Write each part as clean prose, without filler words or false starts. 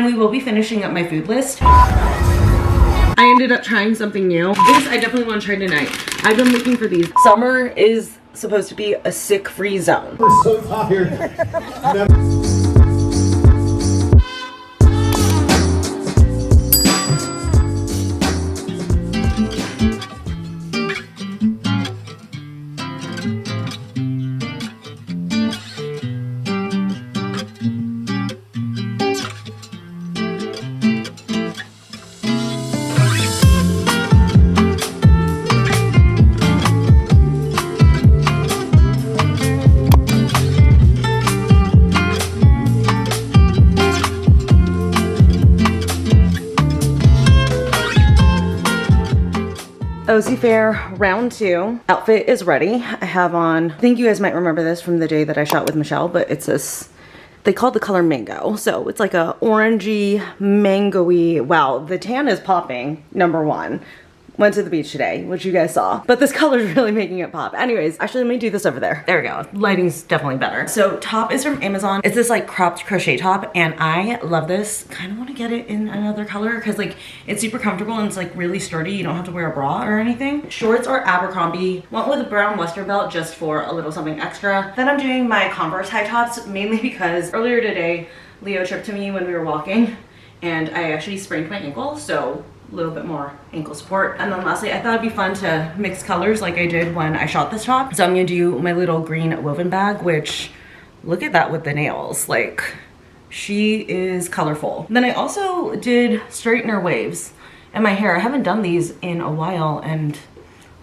and we will be finishing up my food list. I ended up trying something new. This I definitely want to try tonight. I've been looking for these. Summer is supposed to be a sick-free zone. We're so tired. OC Fair round 2 outfit is ready. I have on, I think you guys might remember this from the day that I shot with Michelle, but it's this, they called the color mango. So it's like a orangey, mango-y. Wow, the tan is popping, number 1. Went to the beach today, which you guys saw, but this color is really making it pop. Anyways, actually let me do this over there. There we go, lighting's definitely better. So top is from Amazon. It's this like cropped crochet top and I love this. Kind of want to get it in another color because like it's super comfortable and it's like really sturdy. You don't have to wear a bra or anything. Shorts are Abercrombie. Went with a brown Western belt just for a little something extra. Then I'm doing my Converse high tops mainly because earlier today, Leo tripped to me when we were walking and I actually sprained my ankle. So a little bit more ankle support. And then lastly, I thought it'd be fun to mix colors like I did when I shot this top. So I'm gonna do my little green woven bag, which look at that with the nails. Like she is colorful. Then I also did straightener waves in my hair. I haven't done these in a while and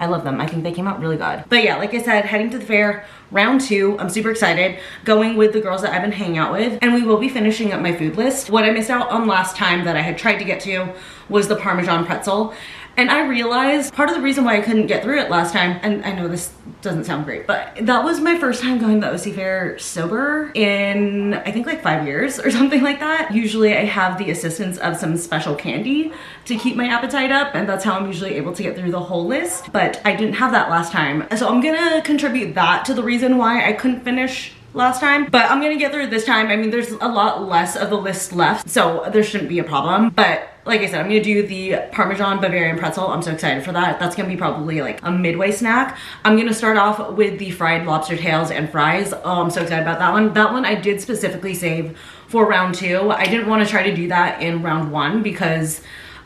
I love them. I think they came out really good. But yeah, like I said, heading to the fair, round 2. I'm super excited. Going with the girls that I've been hanging out with. And we will be finishing up my food list. What I missed out on last time that I had tried to get to was the Parmesan pretzel. And I realized part of the reason why I couldn't get through it last time, and I know this doesn't sound great, but that was my first time going to the OC Fair sober in, I think like 5 years or something like that. Usually I have the assistance of some special candy to keep my appetite up, and that's how I'm usually able to get through the whole list, but I didn't have that last time. So I'm gonna contribute that to the reason why I couldn't finish last time, but I'm gonna get through it this time. I mean, there's a lot less of the list left, so there shouldn't be a problem. But like I said, I'm gonna do the Parmesan Bavarian pretzel. I'm so excited for that. That's gonna be probably like a midway snack. I'm gonna start off with the fried lobster tails and fries. Oh, I'm so excited about that one. That one I did specifically save for round 2. I didn't want to try to do that in round 1 because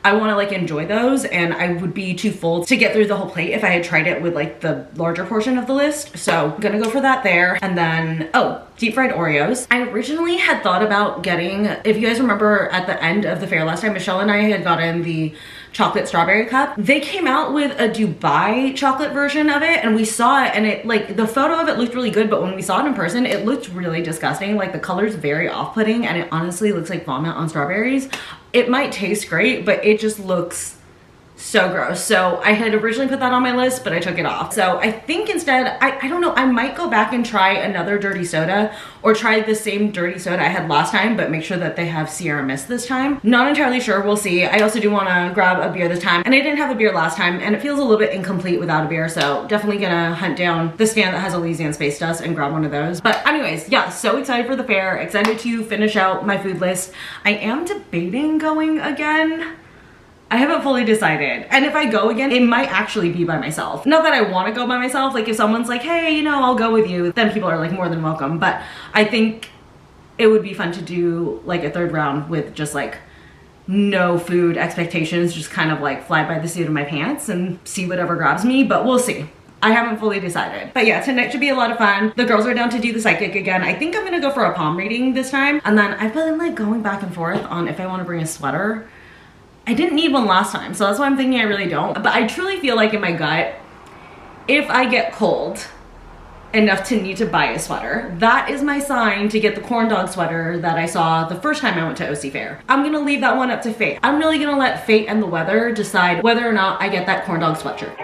I want to like enjoy those and I would be too full to get through the whole plate if I had tried it with like the larger portion of the list. So I'm gonna go for that there. And then, oh, deep fried Oreos. I originally had thought about getting, if you guys remember at the end of the fair last time, Michelle and I had gotten the chocolate strawberry cup. They came out with a Dubai chocolate version of it and we saw it and it like the photo of it looked really good, but when we saw it in person, it looked really disgusting. Like the color's very off-putting and it honestly looks like vomit on strawberries. It might taste great, but it just looks so gross. So I had originally put that on my list, but I took it off. So I think instead, I don't know, I might go back and try another dirty soda or try the same dirty soda I had last time, but make sure that they have Sierra Mist this time. Not entirely sure, we'll see. I also do wanna grab a beer this time and I didn't have a beer last time and it feels a little bit incomplete without a beer. So definitely gonna hunt down the stand that has Elysian Space Dust and grab one of those. But anyways, yeah, so excited for the fair, excited to finish out my food list. I am debating going again. I haven't fully decided. And if I go again, it might actually be by myself. Not that I want to go by myself. Like if someone's like, hey, you know, I'll go with you, then people are like more than welcome. But I think it would be fun to do like a 3rd round with just like no food expectations, just kind of like fly by the seat of my pants and see whatever grabs me, but we'll see. I haven't fully decided. But yeah, tonight should be a lot of fun. The girls are down to do the psychic again. I think I'm gonna go for a palm reading this time. And then I've been like going back and forth on if I want to bring a sweater. I didn't need one last time, so that's why I'm thinking I really don't. But I truly feel like in my gut, if I get cold enough to need to buy a sweater, that is my sign to get the corn dog sweater that I saw the first time I went to OC Fair. I'm gonna leave that one up to fate. I'm really gonna let fate and the weather decide whether or not I get that corn dog sweatshirt.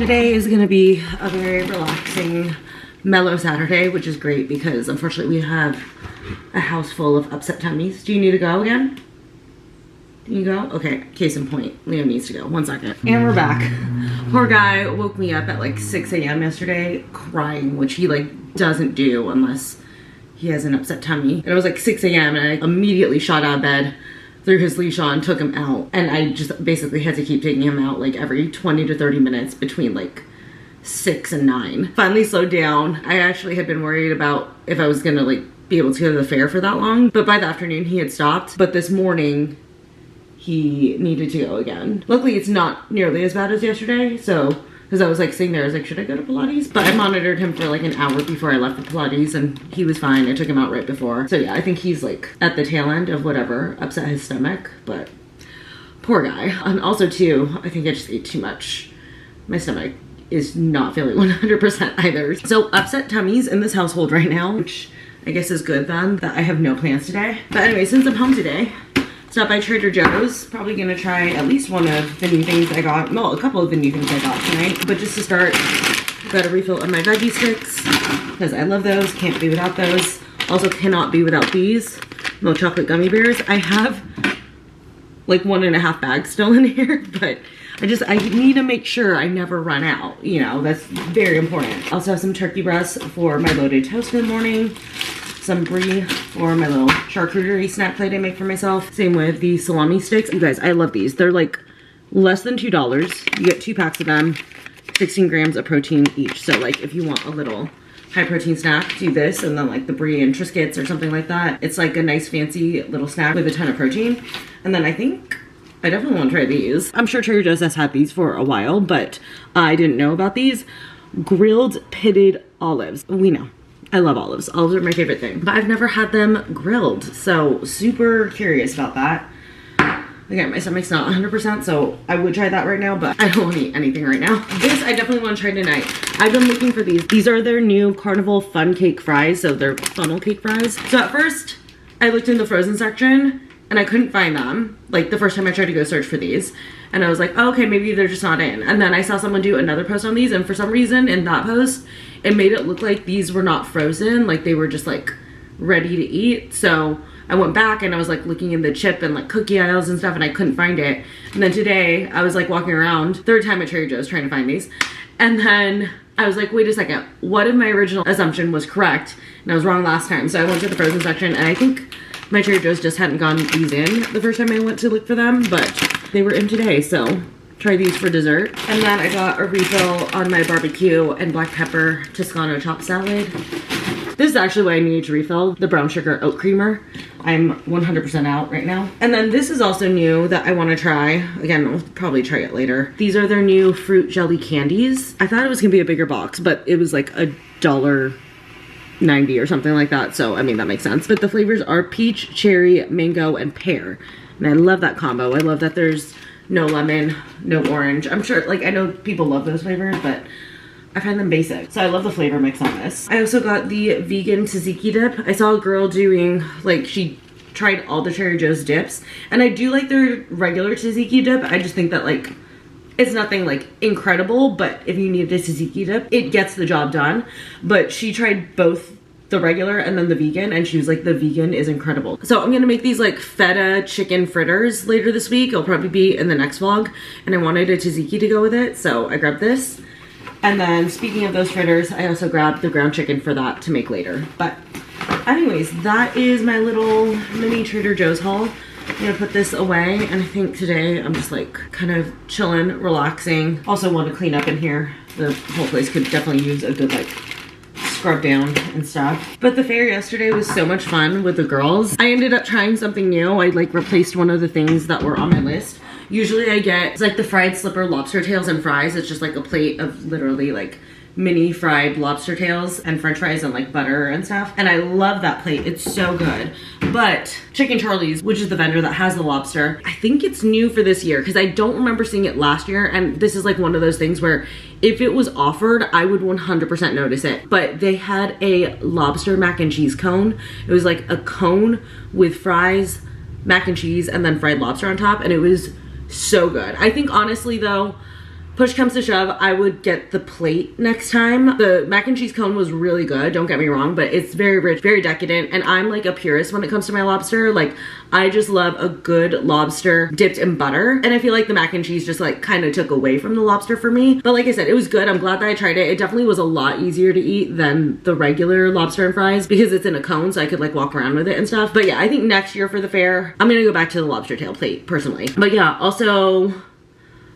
Today is gonna be a very relaxing, mellow Saturday, which is great because unfortunately we have a house full of upset tummies. Do you need to go again? Do you go? Okay, case in point, Leo needs to go. 1 second. And we're back. Poor guy woke me up at like 6 a.m. yesterday crying, which he like doesn't do unless he has an upset tummy. And it was like 6 a.m. and I immediately shot out of bed, threw his leash on, took him out. And I just basically had to keep taking him out like every 20 to 30 minutes between like 6 and 9. Finally slowed down. I actually had been worried about if I was gonna like be able to go to the fair for that long. But by the afternoon he had stopped. But this morning he needed to go again. Luckily it's not nearly as bad as yesterday. So, because I was like sitting there, I was like, should I go to Pilates? But I monitored him for like an hour before I left the Pilates and he was fine. I took him out right before. So yeah, I think he's like at the tail end of whatever upset his stomach, but poor guy. And also too, I think I just ate too much. My stomach is not feeling 100% either. So upset tummies in this household right now, which I guess is good then that I have no plans today. But anyway, since I'm home today, stop by Trader Joe's. Probably gonna try at least one of the new things I got. Well, a couple of the new things I got tonight. But just to start, got a refill of my veggie sticks because I love those. Can't be without those. Also cannot be without these milk chocolate gummy bears. I have like 1.5 bags still in here, but I need to make sure I never run out. You know, that's very important. Also have some turkey breasts for my loaded toast in the morning. Some brie for my little charcuterie snack plate I make for myself. Same with the salami sticks. You guys, I love these. They're like less than $2. You get 2 packs of them, 16 grams of protein each. So like if you want a little high protein snack, do this, and then like the brie and Triscuits or something like that. It's like a nice fancy little snack with a ton of protein. And then I think I definitely want to try these. I'm sure Trader Joe's has had these for a while, but I didn't know about these. Grilled pitted olives. We know. I love olives. Olives are my favorite thing. But I've never had them grilled, so super curious about that. Again, my stomach's not 100%, so I would try that right now, but I don't want to eat anything right now. This I definitely want to try tonight. I've been looking for these. These are their new Carnival Fun Cake Fries, so they're funnel cake fries. So at first, I looked in the frozen section, and I couldn't find them. Like the first time I tried to go search for these. And I was like, oh, okay, maybe they're just not in. And then I saw someone do another post on these, and for some reason in that post, it made it look like these were not frozen, like they were just like ready to eat. So I went back and I was like looking in the chip and like cookie aisles and stuff, and I couldn't find it. And then today I was like walking around, third time at Trader Joe's trying to find these. And then I was like, wait a second, what if my original assumption was correct and I was wrong last time? So I went to the frozen section, and I think my Trader Joe's just hadn't gotten these in the first time I went to look for them, but they were in today, so try these for dessert. And then I got a refill on my barbecue and black pepper Toscano chopped salad. This is actually what I needed to refill, the brown sugar oat creamer. I'm 100% out right now. And then this is also new that I want to try. Again, I'll probably try it later. These are their new fruit jelly candies. I thought it was gonna be a bigger box, but it was like $1.90 or something like that. So, I mean, that makes sense. But the flavors are peach, cherry, mango, and pear. And I love that combo. I love that there's no lemon, no orange. I'm sure, like, I know people love those flavors, but I find them basic. So I love the flavor mix on this. I also got the vegan tzatziki dip. I saw a girl doing, like, she tried all the Trader Joe's dips. And I do like their regular tzatziki dip. I just think that, like, it's nothing, like, incredible, but if you need a tzatziki dip, it gets the job done. But she tried both the regular and then the vegan, and she was like, the vegan is incredible. So I'm gonna make these like feta chicken fritters later this week. It'll probably be in the next vlog, and I wanted a tzatziki to go with it, so I grabbed this. And then speaking of those fritters, I also grabbed the ground chicken for that to make later. But anyways, that is my little mini Trader Joe's haul. I'm gonna put this away, and I think today I'm just like kind of chilling, relaxing. Also want to clean up in here. The whole place could definitely use a good like scrub down and stuff. But the fair yesterday was so much fun with the girls. I ended up trying something new. I like replaced one of the things that were on my list. Usually I get, it's like the fried slipper lobster tails and fries. It's just like a plate of literally like mini fried lobster tails and french fries and like butter and stuff. And I love that plate. It's so good. But Chicken Charlie's, which is the vendor that has the lobster, I think it's new for this year because I don't remember seeing it last year. And this is like one of those things where if it was offered, I would 100% notice it. But they had a lobster mac and cheese cone. It was like a cone with fries, mac and cheese, and then fried lobster on top. And it was so good. I think honestly though, push comes to shove, I would get the plate next time. The mac and cheese cone was really good, don't get me wrong, but it's very rich, very decadent, and I'm like a purist when it comes to my lobster. Like, I just love a good lobster dipped in butter, and I feel like the mac and cheese just like kind of took away from the lobster for me. But like I said, it was good. I'm glad that I tried it. It definitely was a lot easier to eat than the regular lobster and fries because it's in a cone, so I could like walk around with it and stuff. But yeah, I think next year for the fair, I'm gonna go back to the lobster tail plate personally. But yeah, also,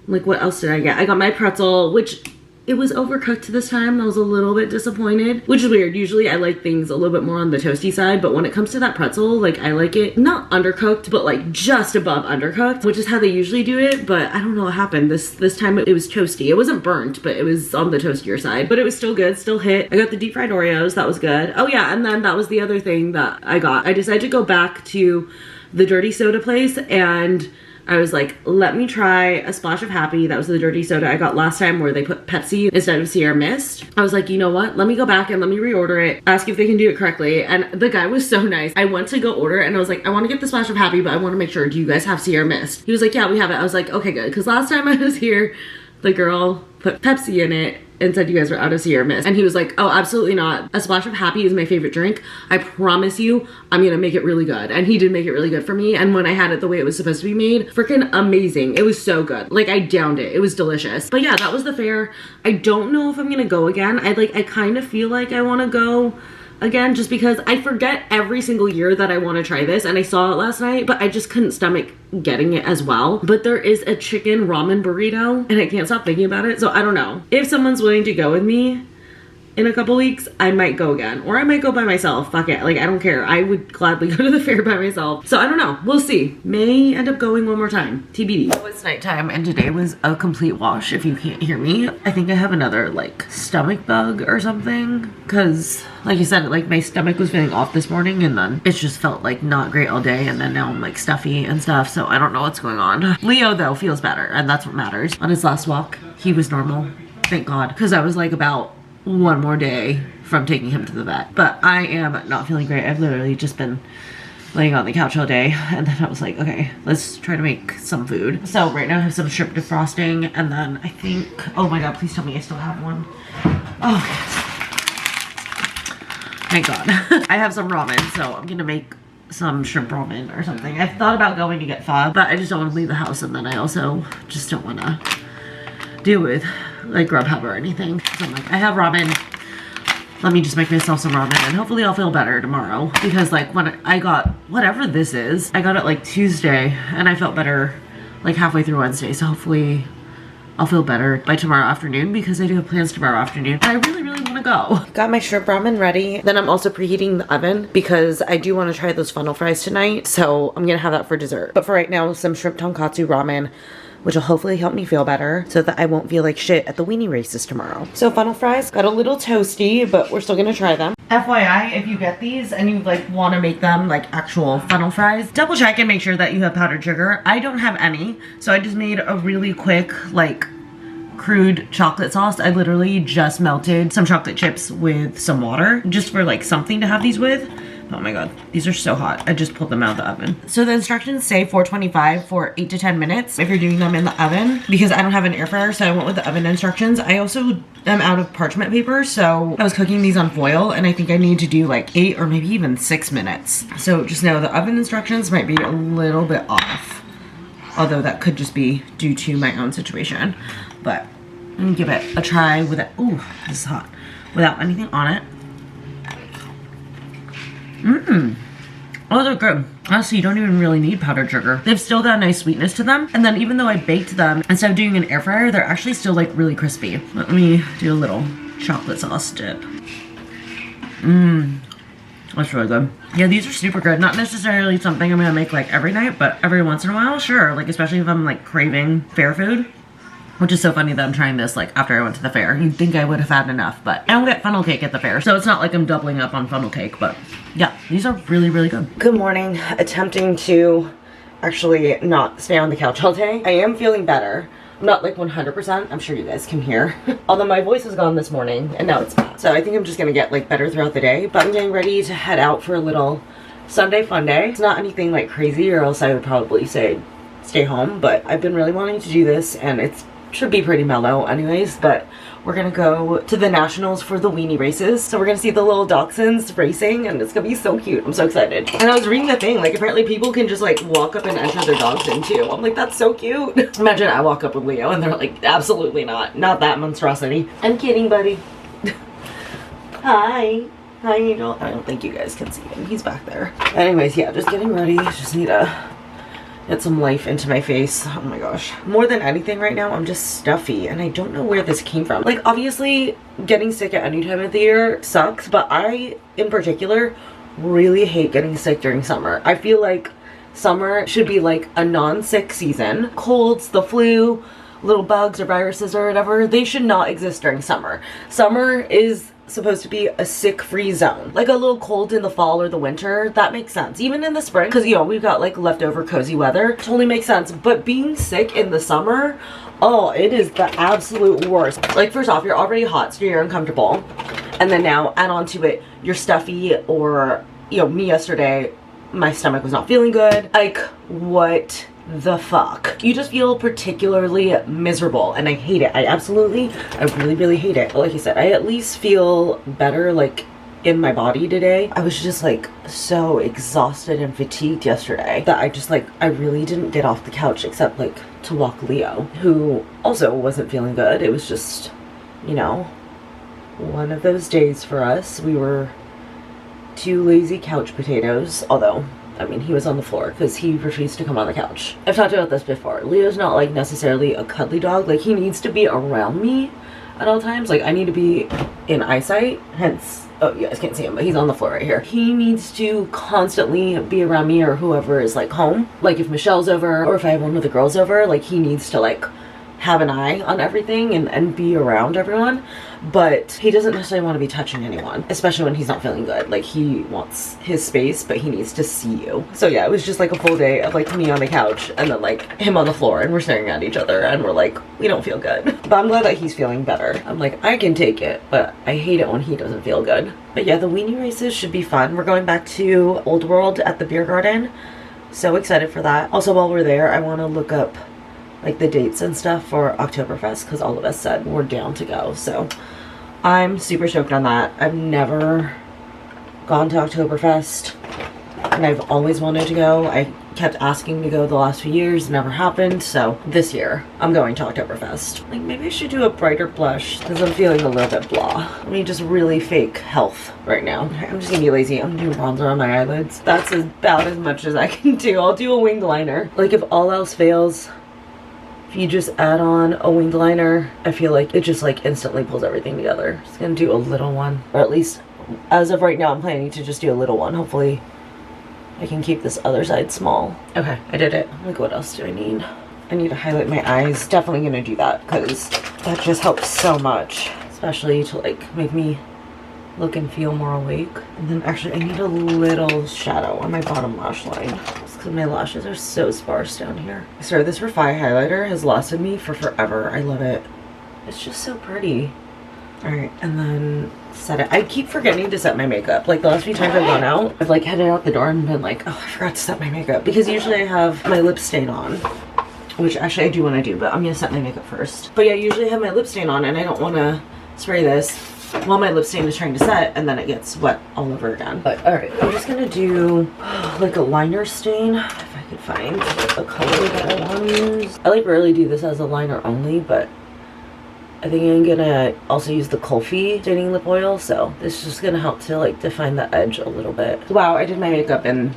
like, what else did I get? I got my pretzel, which it was overcooked this time. I was a little bit disappointed, which is weird. Usually I like things a little bit more on the toasty side, but when it comes to that pretzel, like, I like it not undercooked, but like just above undercooked, which is how they usually do it. But I don't know what happened. This time it was toasty. It wasn't burnt, but it was on the toastier side, but it was still good, still hit. I got the deep fried Oreos. That was good. Oh yeah, and then that was the other thing that I got. I decided to go back to the dirty soda place, and I was like, let me try a splash of Happy. That was the dirty soda I got last time where they put Pepsi instead of Sierra Mist. I was like, you know what? Let me go back and let me reorder it. Ask if they can do it correctly. And the guy was so nice. I went to go order it and I was like, I want to get the splash of Happy, but I want to make sure, do you guys have Sierra Mist? He was like, yeah, we have it. I was like, okay, good. Because last time I was here, the girl put Pepsi in it and said you guys were out of Sierra Mist. And he was like, oh, absolutely not. A splash of Happy is my favorite drink. I promise you, I'm gonna make it really good. And he did make it really good for me. And when I had it the way it was supposed to be made, freaking amazing. It was so good. Like, I downed it. It was delicious. But yeah, that was the fair. I don't know if I'm gonna go again. I kind of feel like I wanna go again just because I forget every single year that I want to try this, and I saw it last night, but I just couldn't stomach getting it as well. But there is a chicken ramen burrito and I can't stop thinking about it, so I don't know. If someone's willing to go with me in a couple weeks, I might go again, or I might go by myself. Fuck it, like, I don't care. I would gladly go to the fair by myself. So I don't know, we'll see. May end up going one more time, TBD. It was nighttime and today was a complete wash. If you can't hear me, I think I have another like stomach bug or something, because like I said, like, my stomach was feeling off this morning and then it just felt like not great all day, and then now I'm like stuffy and stuff, so I don't know what's going on. Leo though feels better, and that's what matters. On his last walk, he was normal, thank God, because I was like about one more day from taking him to the vet. But I am not feeling great. I've literally just been laying on the couch all day, and then I was like, okay, let's try to make some food. So right now I have some shrimp defrosting, and then I think, oh my God, please tell me I still have one. Oh, yes. Thank God. I have some ramen, so I'm gonna make some shrimp ramen or something. I thought about going to get pho, but I just don't want to leave the house, and then I also just don't want to deal with like Grubhub or anything. So I'm like, I have ramen, let me just make myself some ramen, and hopefully I'll feel better tomorrow, because like when I got whatever this is, I got it like Tuesday and I felt better like halfway through Wednesday, so hopefully I'll feel better by tomorrow afternoon, because I do have plans tomorrow afternoon. I really want to go. Got my shrimp ramen ready. Then I'm also preheating the oven because I do want to try those funnel fries tonight, so I'm gonna have that for dessert. But for right now, some shrimp tonkatsu ramen, which will hopefully help me feel better so that I won't feel like shit at the weenie races tomorrow. So funnel fries got a little toasty, but we're still gonna try them. FYI, if you get these and you like want to make them like actual funnel fries, double check and make sure that you have powdered sugar. I don't have any, so I just made a really quick like crude chocolate sauce. I literally just melted some chocolate chips with some water just for like something to have these with. Oh my God, these are so hot. I just pulled them out of the oven. So the instructions say 425 for 8 to 10 minutes if you're doing them in the oven, because I don't have an air fryer, so I went with the oven instructions. I also am out of parchment paper, so I was cooking these on foil, and I think I need to do like 8 or maybe even 6 minutes. So just know the oven instructions might be a little bit off, although that could just be due to my own situation. But let me give it a try with it. Ooh, this is hot. Without anything on it. Oh, they're good. Honestly, you don't even really need powdered sugar. They've still got a nice sweetness to them. And then even though I baked them, instead of doing an air fryer, they're actually still like really crispy. Let me do a little chocolate sauce dip. That's really good. Yeah, these are super good. Not necessarily something I'm gonna make like every night, but every once in a while, sure. Like especially if I'm like craving fair food. Which is so funny that I'm trying this like after I went to the fair. You'd think I would have had enough, but I don't get funnel cake at the fair, so it's not like I'm doubling up on funnel cake, but yeah, these are really, really good. Good morning. Attempting to actually not stay on the couch all day. I am feeling better. I'm not like 100%, I'm sure you guys can hear. Although my voice was gone this morning and now it's back. So I think I'm just gonna get like better throughout the day, but I'm getting ready to head out for a little Sunday Funday. It's not anything like crazy, or else I would probably say stay home, but I've been really wanting to do this, and it's should be pretty mellow anyways, but we're gonna go to the nationals for the weenie races. So we're gonna see the little dachshunds racing, and it's gonna be so cute. I'm so excited. And I was reading the thing, like apparently people can just like walk up and enter their dogs in too. I'm like, that's so cute. Imagine I walk up with Leo and they're like, absolutely not that monstrosity. I'm kidding, buddy. Hi. Hi, Angel. I don't think you guys can see him. He's back there. Anyways, yeah, just getting ready. Just need to get some life into my face. Oh my gosh. More than anything right now, I'm just stuffy and I don't know where this came from. Like obviously getting sick at any time of the year sucks, but I in particular really hate getting sick during summer. I feel like summer should be like a non-sick season. Colds, the flu, little bugs or viruses or whatever, they should not exist during summer. Summer is supposed to be a sick-free zone. Like a little cold in the fall or the winter, that makes sense. Even in the spring, because you know, we've got like leftover cozy weather, totally makes sense. But being sick in the summer, oh, it is the absolute worst. Like first off, you're already hot, so you're uncomfortable. And then now add on to it, you're stuffy, or, you know, me yesterday, my stomach was not feeling good. Like, what the fuck? You just feel particularly miserable and I hate it. I really hate it. But like you said, I at least feel better like in my body today. I was just like so exhausted and fatigued yesterday that I really didn't get off the couch except like to walk Leo, who also wasn't feeling good. It was just, you know, one of those days for us. We were two lazy couch potatoes, although I mean, he was on the floor because he refused to come on the couch. I've talked about this before. Leo's not like necessarily a cuddly dog. Like he needs to be around me at all times. Like I need to be in eyesight, hence, oh you guys can't see him, but he's on the floor right here. He needs to constantly be around me or whoever is like home. Like if Michelle's over or if I have one of the girls over, like he needs to like have an eye on everything and be around everyone. But he doesn't necessarily want to be touching anyone, especially when he's not feeling good. Like he wants his space, but he needs to see you. So yeah, it was just like a full day of like me on the couch and then like him on the floor, and we're staring at each other and we're like, we don't feel good. But I'm glad that he's feeling better. I'm like, I can take it, but I hate it when he doesn't feel good. But yeah, the weenie races should be fun. We're going back to Old World at the beer garden. So excited for that. Also, while we're there, I want to look up like the dates and stuff for Oktoberfest because all of us said we're down to go. So I'm super stoked on that. I've never gone to Oktoberfest and I've always wanted to go. I kept asking to go the last few years, never happened. So this year I'm going to Oktoberfest. Like maybe I should do a brighter blush because I'm feeling a little bit blah. I mean, just really fake health right now. I'm just gonna be lazy. I'm doing bronzer on my eyelids. That's about as much as I can do. I'll do a winged liner. Like if all else fails, if you just add on a winged liner, I feel like it just like instantly pulls everything together. Just gonna do a little one, or at least as of right now I'm planning to just do a little one. Hopefully I can keep this other side small. Okay, I did it. Like what else do I need? I need to highlight my eyes. Definitely gonna do that because that just helps so much, especially to like make me look and feel more awake. And then actually I need a little shadow on my bottom lash line because my lashes are so sparse down here. I swear this Refi highlighter has lasted me for forever. I love it. It's just so pretty. All right, and then set it. I keep forgetting to set my makeup. Like the last few times I've gone out, I've like headed out the door and been like, oh, I forgot to set my makeup, because usually I have my lip stain on, which actually I do want to do, but I'm gonna set my makeup first. But yeah, usually I have my lip stain on and I don't want to spray this while my lip stain is trying to set and then it gets wet all over again. But all right, I'm just gonna do like a liner stain if I could find a color that I want to use. I like rarely do this as a liner only, but I think I'm gonna also use the Kulfi staining lip oil, so this is just gonna help to like define the edge a little bit. Wow, I did my makeup in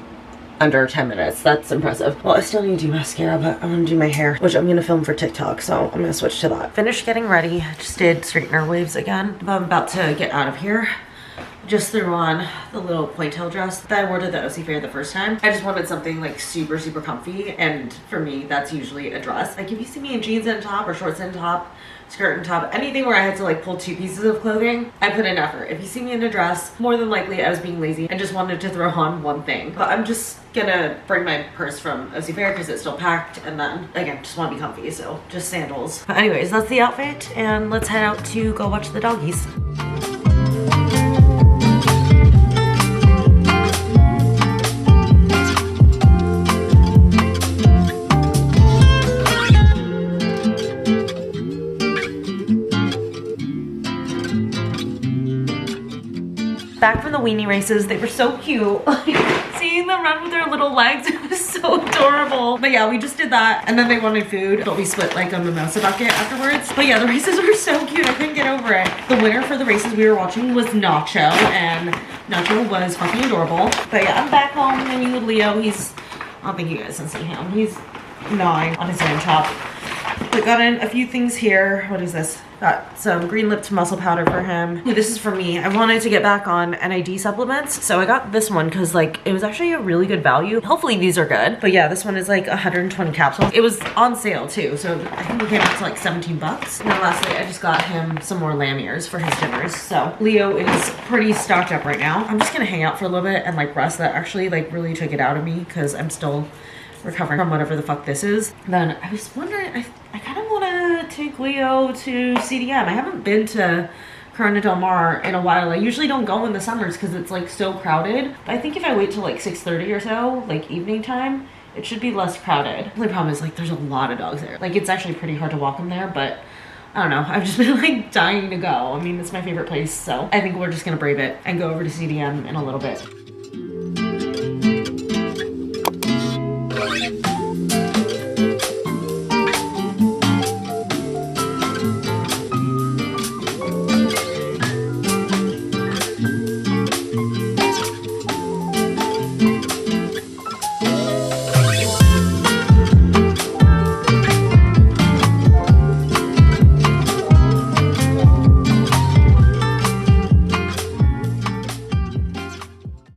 under 10 minutes. That's impressive. Well, I still need to do mascara, but I'm gonna do my hair, which I'm gonna film for TikTok, so I'm gonna switch to that. Finished getting ready. Just did straightener waves again. I'm about to get out of here. Just threw on the little ponytail dress that I wore to the OC Fair the first time. I just wanted something like super, super comfy, and for me, that's usually a dress. Like if you see me in jeans and a top or shorts and a top, skirt and top, anything where I had to like pull two pieces of clothing, I put in effort. If you see me in a dress, more than likely I was being lazy and just wanted to throw on one thing. But I'm just gonna bring my purse from OC Fair because it's still packed, and then again, just want to be comfy, so just sandals. But anyways, that's the outfit, and let's head out to go watch the doggies. back from the weenie races. They were so cute. Seeing them run with their little legs, it was so adorable. But yeah, we just did that, and then they wanted food, but we split like a mimosa bucket afterwards. But yeah, the races were so cute. I couldn't get over it. The winner for the races we were watching was Nacho, and Nacho was fucking adorable. But yeah, I'm back home hanging with Leo. I don't think you guys can see him. He's gnawing on his lamb chop. But got in a few things here. What is this? Got some green lipped muscle powder for him. Ooh, this is for me. I wanted to get back on NID supplements, so I got this one because like it was actually a really good value. Hopefully these are good. But yeah, this one is like 120 capsules. It was on sale too, so I think it came out to like 17 bucks. And then lastly, I just got him some more lamb ears for his dinners. So Leo is pretty stocked up right now. I'm just gonna hang out for a little bit and like rest. That actually like really took it out of me because I'm still recovering from whatever the fuck this is. Then I was wondering, I kind of want to take Leo to CDM. I haven't been to Corona Del Mar in a while. I usually don't go in the summers because it's like so crowded. But I think if I wait till like 6:30 or so, like evening time, it should be less crowded. The only problem is like there's a lot of dogs there. Like it's actually pretty hard to walk them there, but I don't know. I've just been like dying to go. I mean, it's my favorite place, so I think we're just gonna brave it and go over to CDM in a little bit.